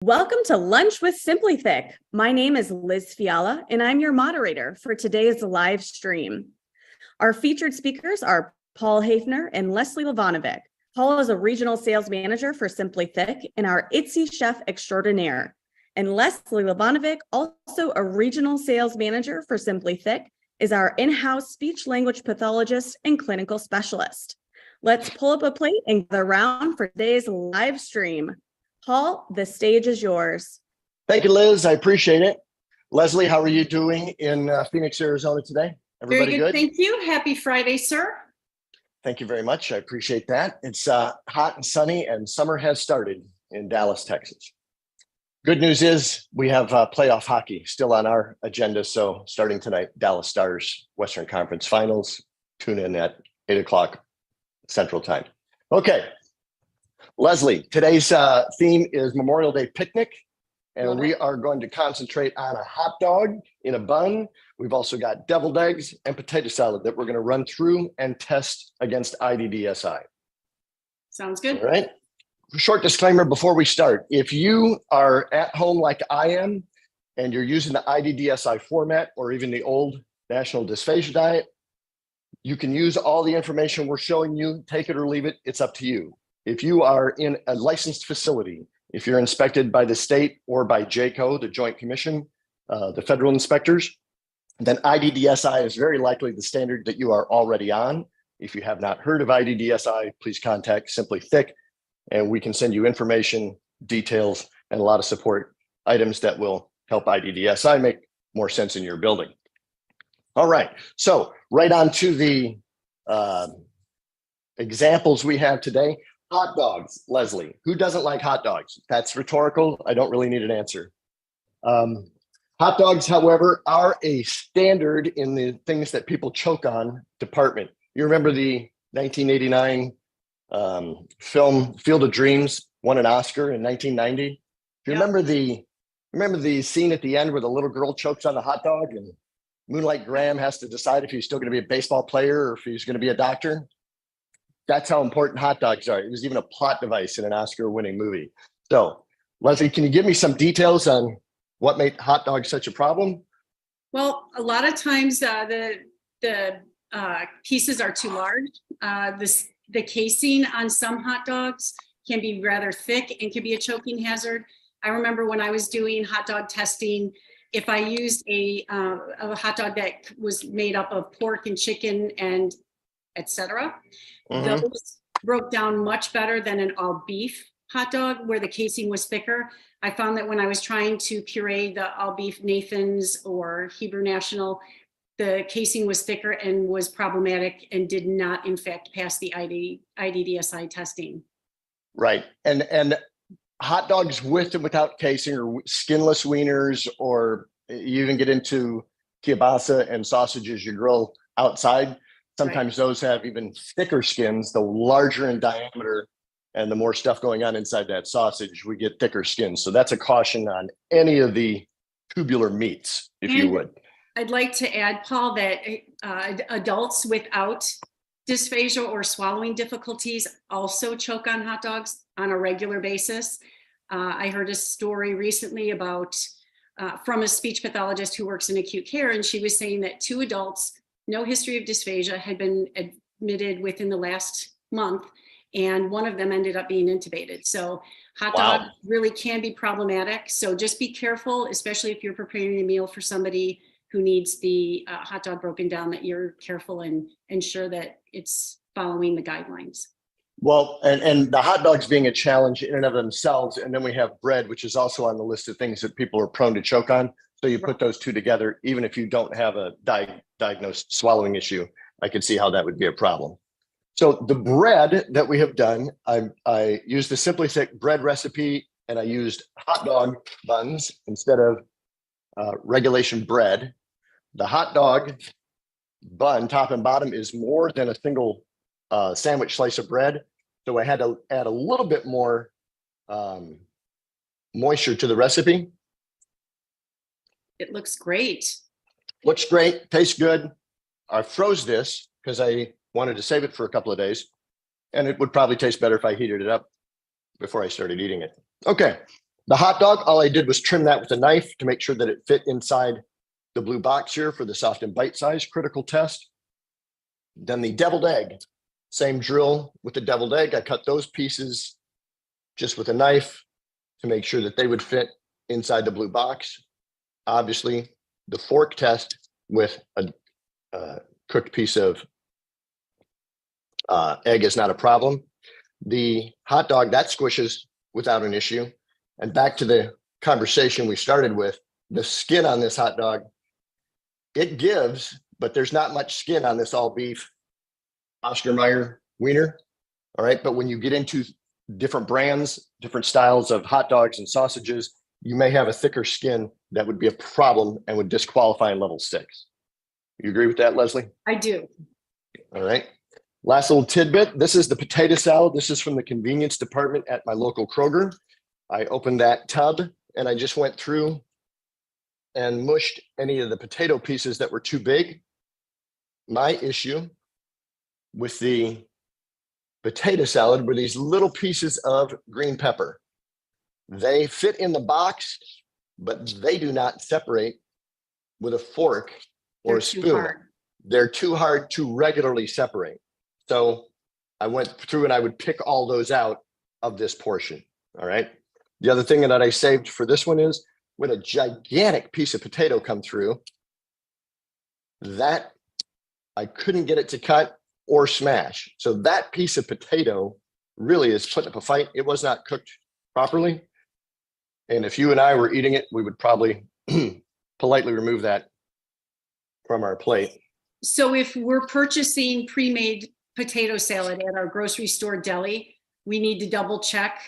Welcome to Lunch with SimplyThick. My name is Liz Fiala, and I'm your moderator for today's live stream. Our featured speakers are Paul Hafner and Leslie Lavanovic. Paul is a regional sales manager for SimplyThick and our IDDSI chef extraordinaire. And Leslie Lavanovic, also a regional sales manager for SimplyThick, is our in-house speech language pathologist and clinical specialist. Let's pull up a plate and gather around for today's live stream. Paul, the stage is yours. Thank you, Liz. I appreciate it. Leslie, how are you doing in Phoenix, Arizona today? Everybody Very good? Good? Thank you. Happy Friday, sir. Thank you very much. I appreciate that. It's hot and sunny, and summer has started in Dallas, Texas. Good news is we have playoff hockey still on our agenda. So starting tonight, Dallas Stars Western Conference Finals. Tune in at 8 o'clock Central Time. Okay. Leslie, today's theme is Memorial Day picnic, and we are going to concentrate on a hot dog in a bun. We've also got deviled eggs and potato salad that we're going to run through and test against IDDSI. Sounds good. All right. Short disclaimer before we start. If you are at home like I am, and you're using the IDDSI format or even the old National Dysphagia Diet, you can use all the information we're showing you, take it or leave it. It's up to you. If you are in a licensed facility, if you're inspected by the state or by JCO, the Joint Commission, the federal inspectors, then IDDSI is very likely the standard that you are already on. If you have not heard of IDDSI, please contact SimplyThick, and we can send you information, details, and a lot of support items that will help IDDSI make more sense in your building. All right, so right on to the examples we have today. Hot dogs, Leslie. Who doesn't like hot dogs? That's rhetorical. I don't really need an answer. Hot dogs, however, are a standard in the things that people choke on department. You remember the 1989 film Field of Dreams won an Oscar in 1990? Do you remember the scene at the end where the little girl chokes on the hot dog and Moonlight Graham has to decide if he's still going to be a baseball player or if he's going to be a doctor? That's how important hot dogs are. It was even a plot device in an Oscar-winning movie. So, Leslie, can you give me some details on what made hot dogs such a problem? Well, a lot of times the pieces are too large. The casing on some hot dogs can be rather thick and can be a choking hazard. I remember when I was doing hot dog testing, if I used a hot dog that was made up of pork and chicken and etc., those broke down much better than an all beef hot dog where the casing was thicker. I found that when I was trying to puree the all beef Nathan's or Hebrew National, the casing was thicker and was problematic and did not in fact pass the IDDSI testing. Right. And hot dogs with and without casing, or skinless wieners, or you even get into kielbasa and sausages you grill outside. Sometimes those have even thicker skins. The larger in diameter and the more stuff going on inside that sausage, we get thicker skins. So that's a caution on any of the tubular meats, if you would. I'd like to add, Paul, that adults without dysphagia or swallowing difficulties also choke on hot dogs on a regular basis. I heard a story recently about from a speech pathologist who works in acute care, and she was saying that 2 adults, no history of dysphagia, had been admitted within the last month, and one of them ended up being intubated. So hot dog really can be problematic. So just be careful, especially if you're preparing a meal for somebody who needs the hot dog broken down, that you're careful and ensure that it's following the guidelines. Well, and the hot dogs being a challenge in and of themselves, and then we have bread, which is also on the list of things that people are prone to choke on. So you put those two together, even if you don't have a diagnosed swallowing issue, I could see how that would be a problem. So the bread that we have done, I used the SimplyThick bread recipe, and I used hot dog buns instead of regulation bread. The hot dog bun, top and bottom, is more than a single sandwich slice of bread. So I had to add a little bit more moisture to the recipe. It looks great. Looks great, tastes good. I froze this because I wanted to save it for a couple of days, and it would probably taste better if I heated it up before I started eating it. Okay, The hot dog, all I did was trim that with a knife to make sure that it fit inside the blue box here for the soft and bite size critical test. Then the deviled egg, same drill with the deviled egg. I cut those pieces just with a knife to make sure that they would fit inside the blue box. Obviously, the fork test with a cooked piece of egg is not a problem. The hot dog, that squishes without an issue. And back to the conversation we started with, the skin on this hot dog, it gives, but there's not much skin on this all beef Oscar Mayer wiener. All right. But when you get into different brands, different styles of hot dogs and sausages, you may have a thicker skin that would be a problem and would disqualify in level 6. You agree with that, Leslie? I do. All right. Last little tidbit. This is the potato salad. This is from the convenience department at my local Kroger. I opened that tub and I just went through and mushed any of the potato pieces that were too big. My issue with the potato salad were these little pieces of green pepper. They fit in the box, but they do not separate with a fork or a spoon. They're too hard to regularly separate. So I went through and I would pick all those out of this portion. All right. The other thing that I saved for this one is when a gigantic piece of potato come through, that I couldn't get it to cut or smash. So that piece of potato really is putting up a fight. It was not cooked properly. And if you and I were eating it, we would probably politely remove that from our plate. So if we're purchasing pre-made potato salad at our grocery store deli, we need to double check,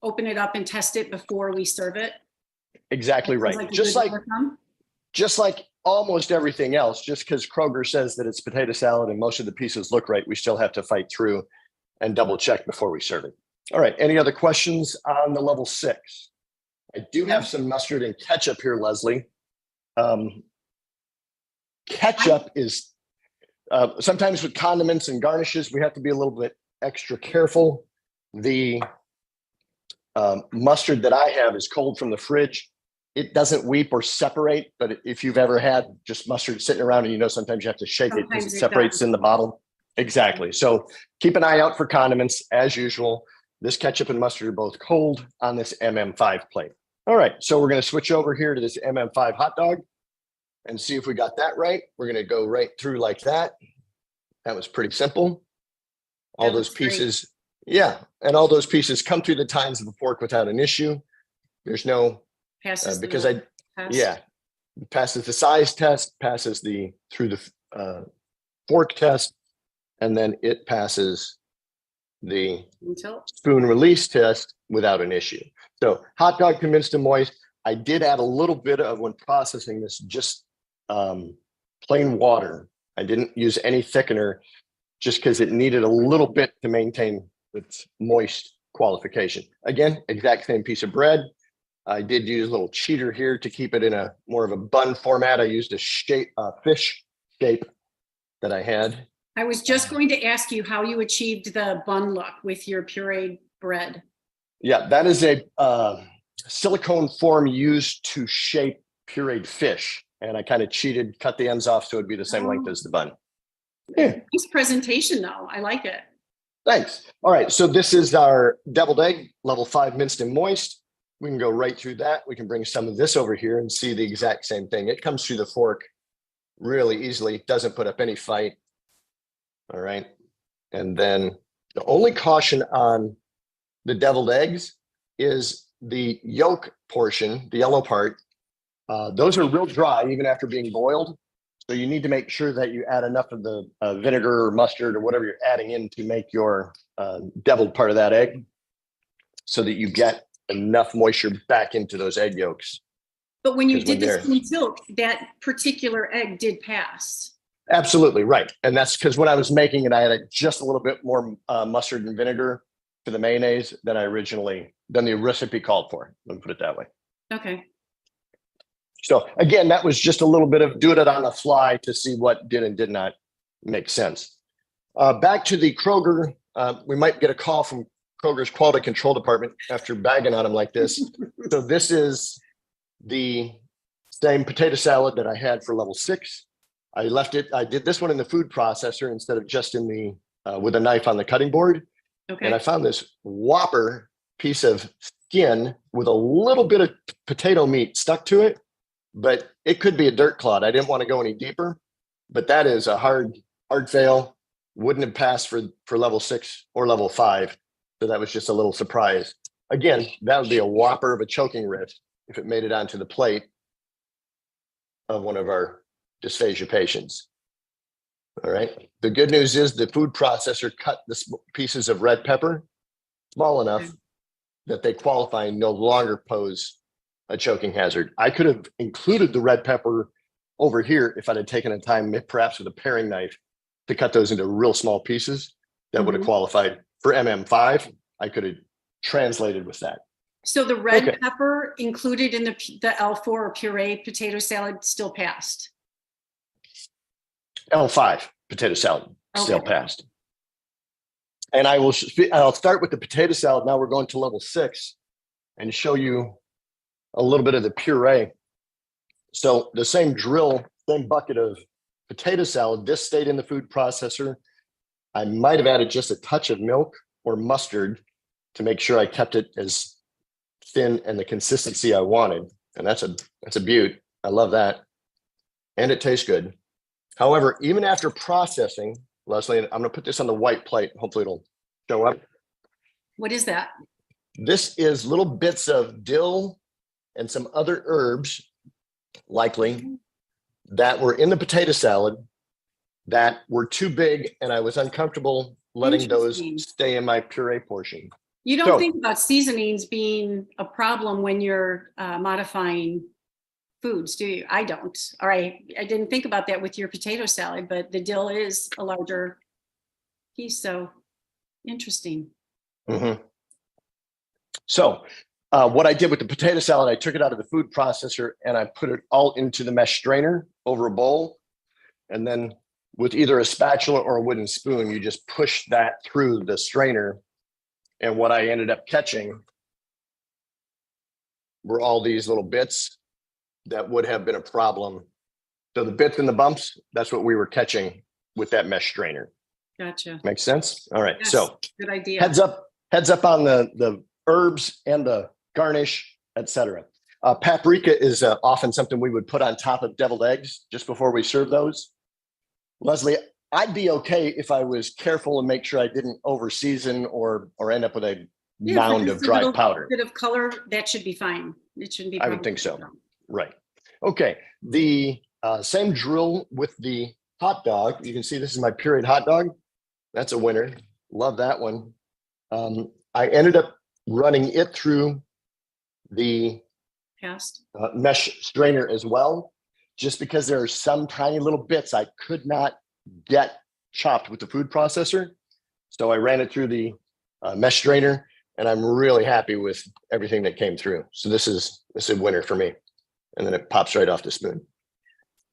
open it up and test it before we serve it. Exactly right. Just like almost everything else, just because Kroger says that it's potato salad and most of the pieces look right, we still have to fight through and double check before we serve it. All right. Any other questions on the level 6? I do have some mustard and ketchup here, Leslie. Ketchup is sometimes with condiments and garnishes, we have to be a little bit extra careful. The mustard that I have is cold from the fridge. It doesn't weep or separate, but if you've ever had just mustard sitting around and you know sometimes you have to shake it because it separates in the bottle. Exactly. So keep an eye out for condiments as usual. This ketchup and mustard are both cold on this MM5 plate. All right, so we're going to switch over here to this MM5 hot dog and see if we got that right. We're going to go right through like that. That was pretty simple. All those pieces, yeah, and all those pieces come through the tines of a fork without an issue. There's no, passes the size test, passes through the fork test, and then it passes the spoon release test without an issue. So hot dog convinced and moist. I did add a little bit of, when processing this, just plain water. I didn't use any thickener just because it needed a little bit to maintain its moist qualification. Again, exact same piece of bread. I did use a little cheater here to keep it in a more of a bun format. I used a fish shape that I had. I was just going to ask you how you achieved the bun look with your pureed bread. Yeah, that is a silicone form used to shape pureed fish. And I kind of cheated, cut the ends off so it'd be the same length as the bun. Yeah. Nice presentation though. I like it. Thanks. All right, so this is our deviled egg, level 5 minced and moist. We can go right through that. We can bring some of this over here and see the exact same thing. It comes through the fork really easily. It doesn't put up any fight. All right. And then the only caution on the deviled eggs is the yolk portion, the yellow part. Those are real dry even after being boiled. So you need to make sure that you add enough of the vinegar or mustard or whatever you're adding in to make your deviled part of that egg so that you get enough moisture back into those egg yolks. But when you did this in silk, that particular egg did pass. Absolutely right. And that's because when I was making it, I had just a little bit more mustard and vinegar for the mayonnaise than the recipe called for. Let me put it that way. Okay. So again, that was just a little bit of doing it on the fly to see what did and did not make sense. Back to the Kroger, we might get a call from Kroger's quality control department after bagging on them like this. So this is the same potato salad that I had for level 6. I did this one in the food processor instead of just in the, with a knife on the cutting board. Okay. And I found this whopper piece of skin with a little bit of potato meat stuck to it, but it could be a dirt clod. I didn't want to go any deeper, but that is a hard fail. Wouldn't have passed for level 6 or level 5. So that was just a little surprise. Again, that would be a whopper of a choking risk if it made it onto the plate of one of our dysphagia patients. All right. The good news is the food processor cut the pieces of red pepper small enough that they qualify and no longer pose a choking hazard. I could have included the red pepper over here if I'd have taken the time, perhaps with a paring knife, to cut those into real small pieces that would have qualified for MM5. I could have translated with that. So the red pepper included in the L4 or puree potato salad still passed? L5 potato salad still passed. And I'll start with the potato salad. Now we're going to level 6 and show you a little bit of the puree. So the same bucket of potato salad, this stayed in the food processor. I might have added just a touch of milk or mustard to make sure I kept it as thin and the consistency I wanted. And that's a beaut. I love that. And it tastes good. However, even after processing, Leslie, I'm going to put this on the white plate. Hopefully it'll show up. What is that? This is little bits of dill and some other herbs, likely, that were in the potato salad that were too big, and I was uncomfortable letting those stay in my puree portion. You don't think about seasonings being a problem when you're modifying foods, do you? I don't. All right. I didn't think about that with your potato salad, but the dill is a larger piece. So interesting. So what I did with the potato salad, I took it out of the food processor and I put it all into the mesh strainer over a bowl. And then with either a spatula or a wooden spoon, you just push that through the strainer. And what I ended up catching were all these little bits that would have been a problem. So the bits and the bumps, that's what we were catching with that mesh strainer. Gotcha. Makes sense? All right. Yes, so good idea. Heads up on the herbs and the garnish, etc. Paprika is often something we would put on top of deviled eggs just before we serve those. Leslie, I'd be okay if I was careful and make sure I didn't over season or end up with a mound of dry powder. Bit of color, that should be fine. It shouldn't be. I would think so. Right. Okay. The same drill with the hot dog. You can see this is my pureed hot dog. That's a winner. Love that one. I ended up running it through the mesh strainer as well, just because there are some tiny little bits I could not get chopped with the food processor. So I ran it through the mesh strainer, and I'm really happy with everything that came through. So this is a winner for me. And then it pops right off the spoon.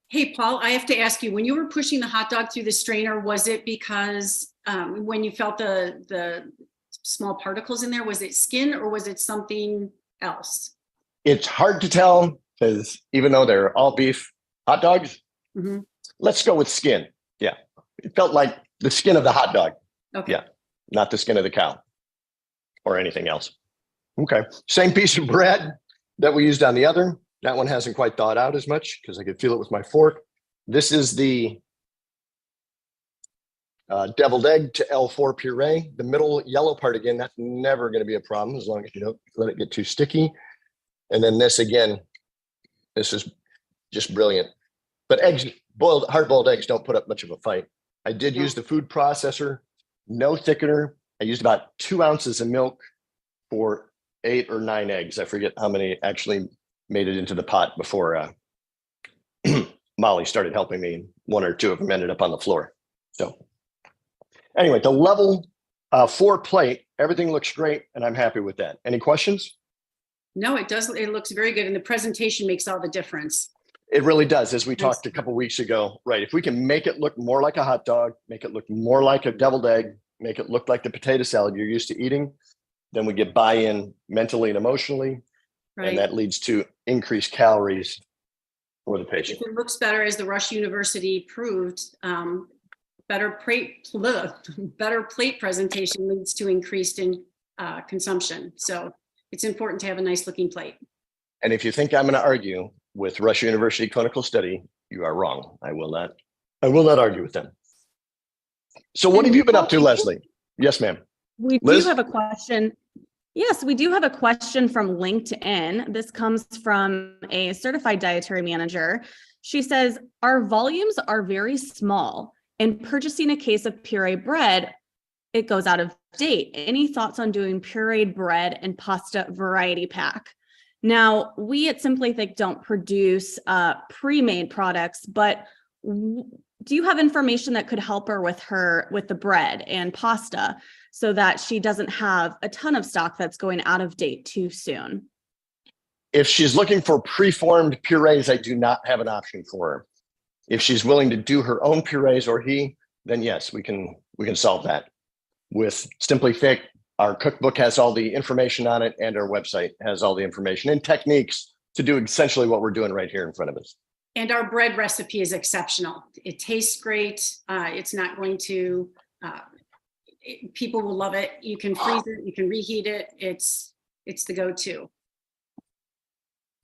Hey, Paul, I have to ask you, when you were pushing the hot dog through the strainer, was it because when you felt the small particles in there, was it skin or was it something else? It's hard to tell because even though they're all beef hot dogs, let's go with skin. Yeah. It felt like the skin of the hot dog. Okay. Yeah. Not the skin of the cow or anything else. Okay. Same piece of bread that we used on the other. That one hasn't quite thawed out as much because I could feel it with my fork. This is the deviled egg to L4 puree. The middle yellow part, again, that's never going to be a problem as long as you don't let it get too sticky. And then this, again, this is just brilliant. But eggs, hard-boiled eggs don't put up much of a fight. I did use the food processor, no thickener. I used about 2 ounces of milk for 8 or 9 eggs. I forget how many actually made it into the pot before Molly started helping me. 1 or 2 of them ended up on the floor. So anyway, the level 4 plate, everything looks great, and I'm happy with that. Any questions? No, it does. It looks very good, and the presentation makes all the difference. It really does, as we talked a couple weeks ago. Right, if we can make it look more like a hot dog, make it look more like a deviled egg, make it look like the potato salad you're used to eating, then we get buy-in mentally and emotionally, Right. and that leads to increased calories for the patient. If it looks better, as the Rush University proved, better plate presentation leads to increased in consumption. So it's important to have a nice looking plate. And if you think I'm going to argue with Rush University clinical study, you are wrong. I will not argue with them. So what have you been up to, Leslie? Yes, ma'am. We Liz? do have a question. Yes, we do have a question from LinkedIn. This comes from a certified dietary manager. She says, our volumes are very small, and purchasing a case of pureed bread, it goes out of date. Any thoughts on doing pureed bread and pasta variety pack? Now, we at SimplyThick don't produce pre-made products, but do you have information that could help her with the bread and pasta so that she doesn't have a ton of stock that's going out of date too soon? If she's looking for preformed purees, I do not have an option for her. If she's willing to do her own purees, or then yes, we can solve that. With SimplyThick, our cookbook has all the information on it, and our website has all the information and techniques to do essentially what we're doing right here in front of us. And our bread recipe is exceptional. It tastes great. It's not going to, people will love it. You can freeze it, you can reheat it. It's the go-to.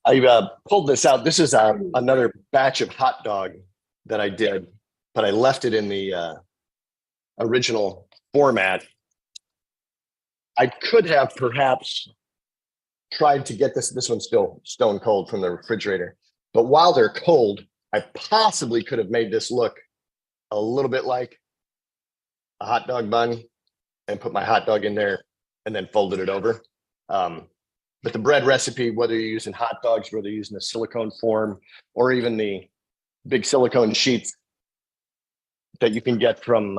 I pulled this out. This is another batch of hot dog that I did, but I left it in the original format. I could have perhaps tried to get this one's still stone cold from the refrigerator, but while they're cold, I possibly could have made this look a little bit like a hot dog bun and put my hot dog in there and then folded it over. But the bread recipe, whether you're using hot dogs, whether you're using the silicone form, or even the big silicone sheets that you can get from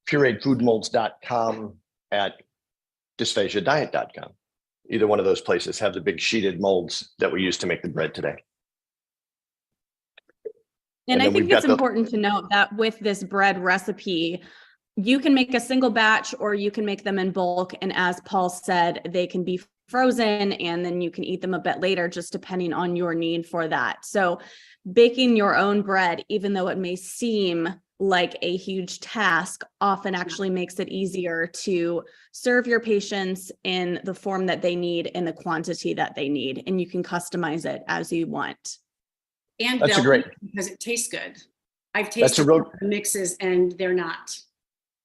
pureedfoodmolds.com at dysphasiadiet.com. Either one of those places have the big sheeted molds that we use to make the bread today. And I think it's important to note that with this bread recipe, you can make a single batch or you can make them in bulk. And as Paul said, they can be frozen and then you can eat them a bit later, just depending on your need for that. So baking your own bread, even though it may seem like a huge task, often actually makes it easier to serve your patients in the form that they need, in the quantity that they need, and you can customize it as you want. And that's a great, because it tastes good. I've tasted the mixes and they're not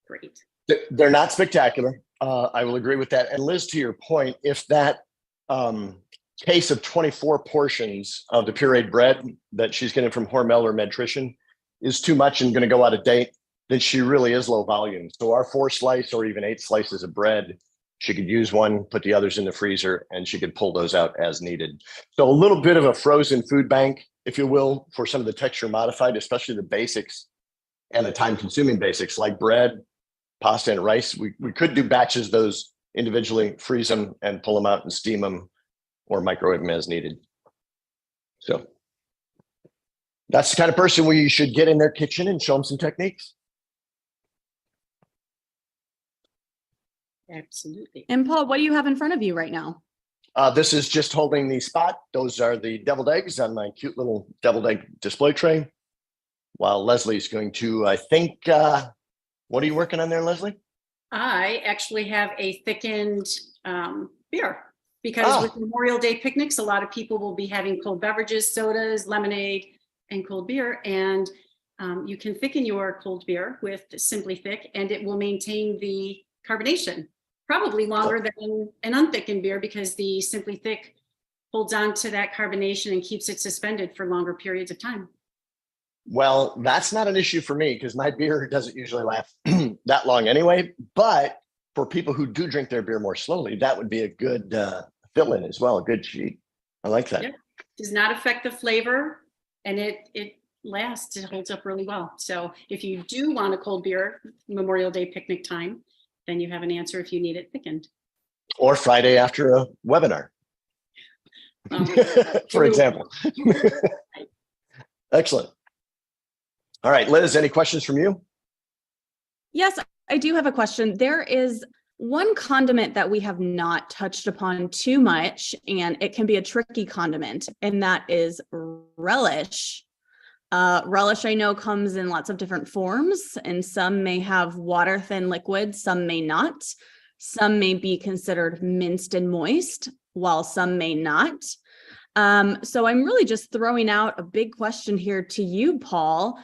great. They're not spectacular. I will agree with that. And Liz, to your point, if that case of 24 portions of the pureed bread that she's getting from Hormel or Medtrition is too much and going to go out of date, then she really is low volume. So our 4 slice or even 8 slices of bread, she could use one, put the others in the freezer, and she could pull those out as needed. So a little bit of a frozen food bank, if you will, for some of the texture modified, especially the basics and the time consuming basics like bread, pasta, and rice. We could do batches of those individually, freeze them and pull them out and steam them or microwave them as needed. So that's the kind of person we should get in their kitchen and show them some techniques. Absolutely. And Paul, what do you have in front of you right now? This is just holding the spot. Those are the deviled eggs on my cute little deviled egg display tray. While Leslie's going to, I think, what are you working on there, Leslie? I actually have a thickened beer because with Memorial Day picnics, a lot of people will be having cold beverages, sodas, lemonade, and cold beer. And you can thicken your cold beer with SimplyThick and it will maintain the carbonation, probably longer than an unthickened beer because the SimplyThick holds on to that carbonation and keeps it suspended for longer periods of time. Well, that's not an issue for me because my beer doesn't usually last that long anyway. But for people who do drink their beer more slowly, that would be a good fill-in as well, a good cheat. I like that. Yep. Does not affect the flavor and it lasts, it holds up really well. So if you do want a cold beer, Memorial Day picnic time, then you have an answer if you need it thickened. Or Friday after a webinar, for example. Excellent. All right, Liz, any questions from you? Yes, I do have a question. There is One condiment that we have not touched upon too much, and it can be a tricky condiment, and that is relish. Relish, I know, comes in lots of different forms, and some may have water-thin liquid, some may not. Some may be considered minced and moist, while some may not. So I'm really just throwing out a big question here to you, Paul.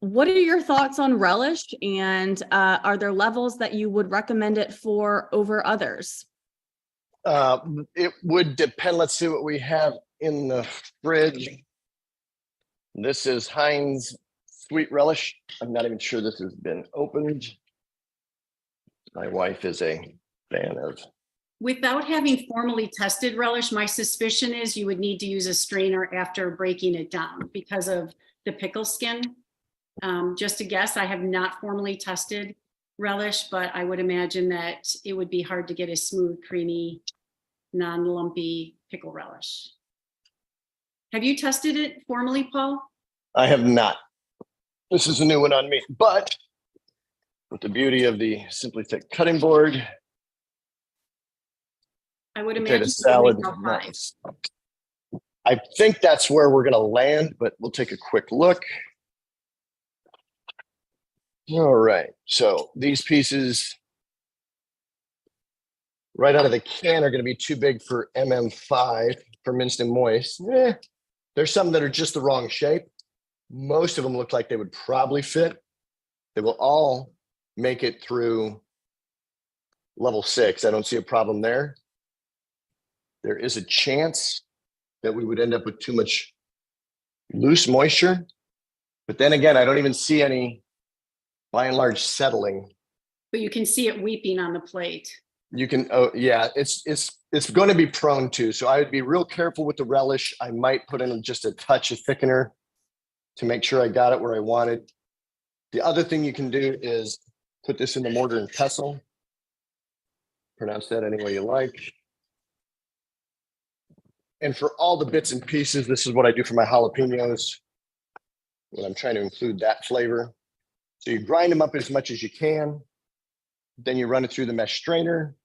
What are your thoughts on relish, and are there levels that you would recommend it for over others? It would depend. Let's see what we have in the fridge. This is Heinz sweet relish. I'm not even sure this has been opened. My wife is a fan of. Without having formally tested relish, my suspicion is you would need to use a strainer after breaking it down because of the pickle skin. Just a guess, I have not formally tested relish, but I would imagine that it would be hard to get a smooth, creamy, non-lumpy pickle relish. Have you tested it formally, Paul? I have not. This is a new one on me, but with the beauty of the SimplyThick cutting board, I would potato imagine. salad. Nice. I think that's where we're going to land, but we'll take a quick look. All right, so these pieces right out of the can are going to be too big for MM5 for minced and moist. There's some that are just the wrong shape. Most of them look like they would probably fit. They will all make it through level 6. I don't see a problem there. There is a chance that we would end up with too much loose moisture. But then again, I don't even see any, by and large, settling. But you can see it weeping on the plate. You can, oh yeah, it's going to be prone to. So I would be real careful with the relish. I might put in just a touch of thickener to make sure I got it where I wanted. The other thing you can do is put this in the mortar and pestle. Pronounce that any way you like. And for all the bits and pieces, this is what I do for my jalapenos when I'm trying to include that flavor. So you grind them up as much as you can. Then you run it through the mesh strainer.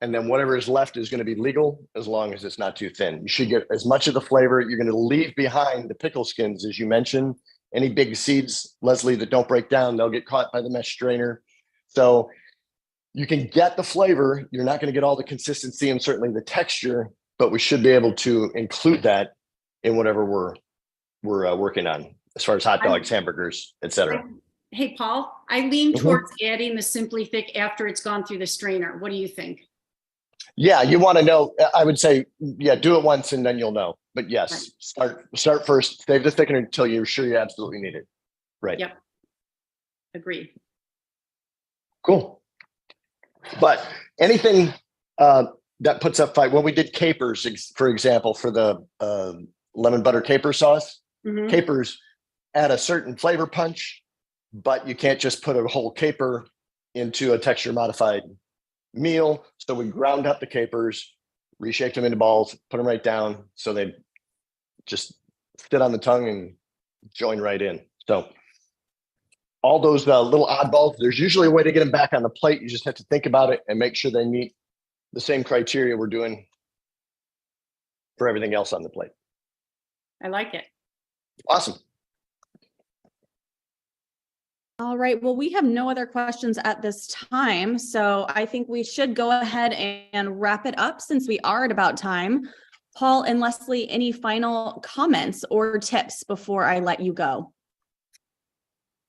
And then whatever is left is going to be legal as long as it's not too thin. You should get as much of the flavor. You're going to leave behind the pickle skins, as you mentioned. Any big seeds, Leslie, that don't break down, they'll get caught by the mesh strainer. So you can get the flavor. You're not going to get all the consistency and certainly the texture, but we should be able to include that in whatever we're working on as far as hot dogs, hamburgers, etc. Hey, Paul, I lean towards adding the SimplyThick after it's gone through the strainer. What do you think? Yeah, you want to know. I would say, yeah, do it once and then you'll know. But yes, start first. Save the thickener until you're sure you absolutely need it. Right. Yep. Agreed. Cool. But anything that puts up fight. When we did capers, for example, for the lemon butter caper sauce, capers add a certain flavor punch, but you can't just put a whole caper into a texture modified meal. So we ground up the capers, reshaped them into balls, put them right down so they just sit on the tongue and join right in. So all those little oddballs, there's usually a way to get them back on the plate. You just have to think about it and make sure they meet the same criteria we're doing for everything else on the plate. I like it. Awesome. All right. Well, we have no other questions at this time, so I think we should go ahead and wrap it up since we are at about time. Paul and Leslie, any final comments or tips before I let you go?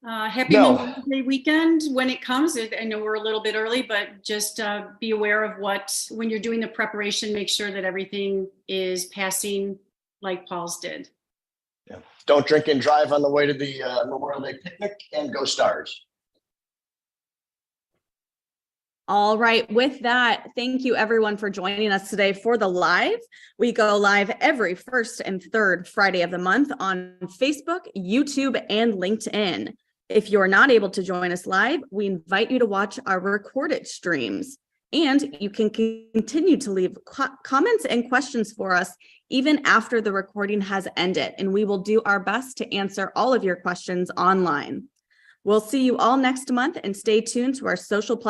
Happy Memorial Day weekend when it comes. I know we're a little bit early, but just be aware of when you're doing the preparation, make sure that everything is passing like Paul's did. Yeah. Don't drink and drive on the way to the Memorial Day picnic, and go Stars. All right. With that, thank you everyone for joining us today for the live. We go live every first and third Friday of the month on Facebook, YouTube, and LinkedIn. If you're not able to join us live, we invite you to watch our recorded streams. And you can continue to leave comments and questions for us even after the recording has ended, and we will do our best to answer all of your questions online. We'll see you all next month, and stay tuned to our social platforms.